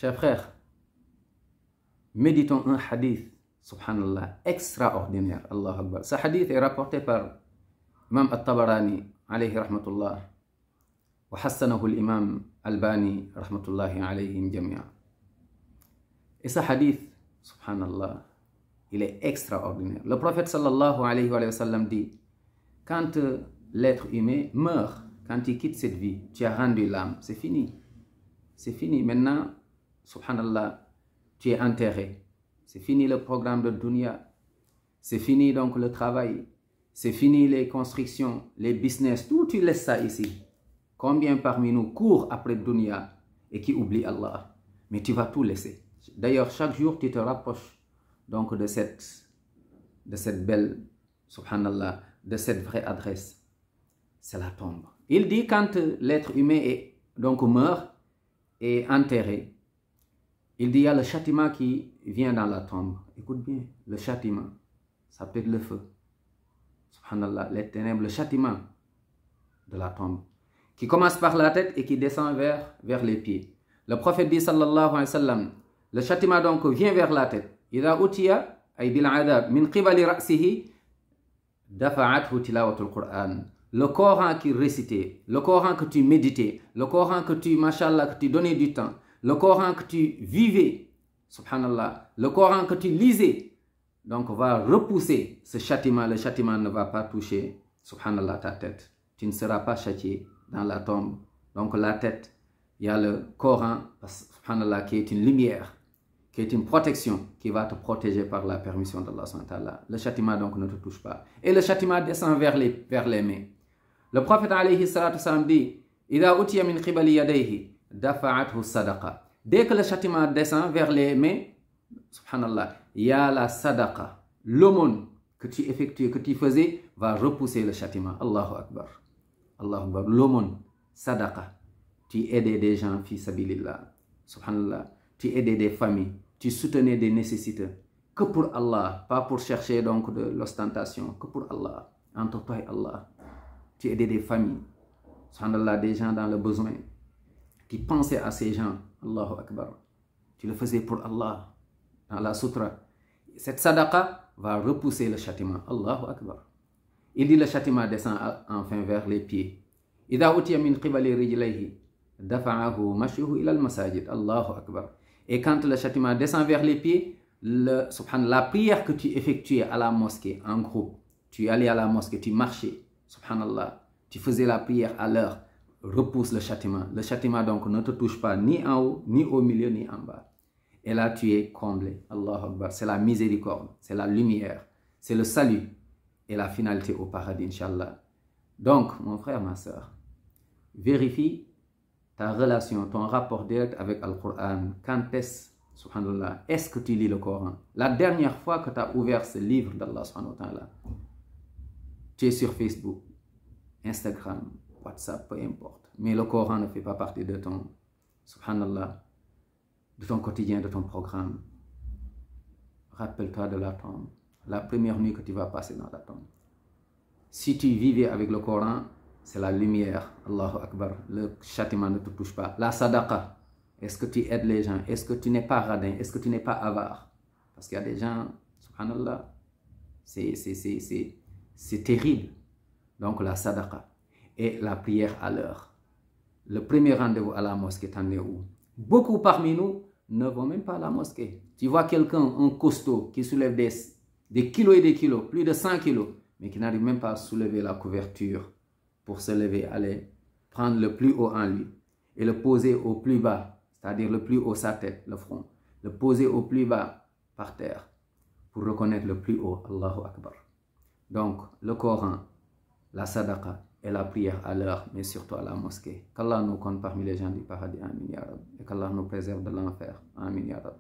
Chers frères, méditons un hadith, subhanallah, extraordinaire. Allah Akbar. Ce hadith est rapporté par Imam At-Tabarani, alayhi rahmatullah, wa hassanahu l'imam Albani, rahmatullahi alayhim jami'a. Et ce hadith, subhanallah, il est extraordinaire. Le prophète sallallahu alayhi wa sallam dit, quand l'être humain meurt, quand il quitte cette vie, tu as rendu l'âme, c'est fini. C'est fini. Maintenant, subhanallah, tu es enterré. C'est fini le programme de dunya. C'est fini donc le travail. C'est fini les constructions, les business. Tout, tu laisses ça ici. Combien parmi nous courent après dunya et qui oublient Allah? Mais tu vas tout laisser. D'ailleurs, chaque jour, tu te rapproches donc de cette belle, subhanallah, de cette vraie adresse. C'est la tombe. Il dit quand l'être humain est, donc meurt et enterré, il dit il y a le châtiment qui vient dans la tombe. Écoute bien, le châtiment, ça peut être le feu. Subhanallah, les ténèbres, le châtiment de la tombe, qui commence par la tête et qui descend vers les pieds. Le prophète dit sallallahu alayhi wa sallam, le châtiment donc vient vers la tête. إذا أتي أي بالعذاب من قبل رأسه دفعته تلاوة القرآن. Le Coran qui récitait, le Coran que tu méditais, le Coran que tu, mashallah, que tu donnais du temps, le Coran que tu vivais, subhanallah, le Coran que tu lisais, donc va repousser ce châtiment. Le châtiment ne va pas toucher, subhanallah, ta tête. Tu ne seras pas châtié dans la tombe. Donc la tête, il y a le Coran, subhanallah, qui est une lumière, qui est une protection, qui va te protéger par la permission d'Allah subhanahu wa ta'ala. Le châtiment donc ne te touche pas. Et le châtiment descend vers les mains. Le prophète alayhi salatu salam dit, إِذَا أُتِيَ مِنْ قِبَلِ يَدَيْهِ دَفَعَتْهُ الصَّدَقَةِ. Dès que le châtiment descend vers les mains, subhanallah, il y a la sadaqa, l'aumône que tu effectues, que tu faisais, va repousser le châtiment. Allahu Akbar. Allahu Akbar. L'aumône, sadaqa. Tu aidais des gens, fi sabilillah. Subhanallah. Tu aidais des familles. Tu soutenais des nécessiteux. Que pour Allah, pas pour chercher donc de l'ostentation. Que pour Allah. Entre toi et Allah. Tu aidais des familles. Subhanallah, des gens dans le besoin. Tu pensais à ces gens. Allahu Akbar. Tu le faisais pour Allah. Dans la sutra. Cette sadaqa va repousser le châtiment. Allahu Akbar. Il dit le châtiment descend enfin vers les pieds. إِذَا أُتِيَ مِنْ قِبَلِ رِجْلَيْهِ دَفَعَهُ مَشْيُهُ إِلَى الْمَسَاجِدِ. Allahu Akbar. Et quand le châtiment descend vers les pieds, la prière que tu effectuais à la mosquée, en groupe, tu allais à la mosquée, tu marchais, subhanallah, tu faisais la prière à l'heure, repousse le châtiment. Le châtiment donc ne te touche pas ni en haut, ni au milieu, ni en bas. Et là tu es comblé. Allahu Akbar. C'est la miséricorde, c'est la lumière, c'est le salut et la finalité au paradis, Inch'Allah. Donc, mon frère, ma soeur, vérifie ta relation, ton rapport direct avec Al-Qur'an. Quand est-ce, subhanallah, est-ce que tu lis le Coran? La dernière fois que tu as ouvert ce livre d'Allah, subhanahu wa ta'ala, tu es sur Facebook, Instagram, WhatsApp, peu importe. Mais le Coran ne fait pas partie de ton, subhanallah, de ton quotidien, de ton programme. Rappelle-toi de la tombe, la première nuit que tu vas passer dans la tombe. Si tu vivais avec le Coran, c'est la lumière. Allahu Akbar. Le châtiment ne te touche pas. La sadaqa. Est-ce que tu aides les gens? Est-ce que tu n'es pas radin? Est-ce que tu n'es pas avare? Parce qu'il y a des gens, subhanallah, c'est terrible. Donc la sadaqa. Et la prière à l'heure. Le premier rendez-vous à la mosquée, t'en es où? Beaucoup parmi nous ne vont même pas à la mosquée. Tu vois quelqu'un, un costaud, qui soulève des kilos et des kilos, plus de 100 kilos, mais qui n'arrive même pas à soulever la couverture pour se lever, aller prendre le plus haut en lui et le poser au plus bas, c'est-à-dire le plus haut sa tête, le front, le poser au plus bas par terre pour reconnaître le plus haut. Allahu Akbar. Donc, le Coran, la sadaqa et la prière à l'heure, mais surtout à la mosquée. Qu'Allah nous compte parmi les gens du paradis. Amin ya Rab. Et qu'Allah nous préserve de l'enfer. Amin ya Rab.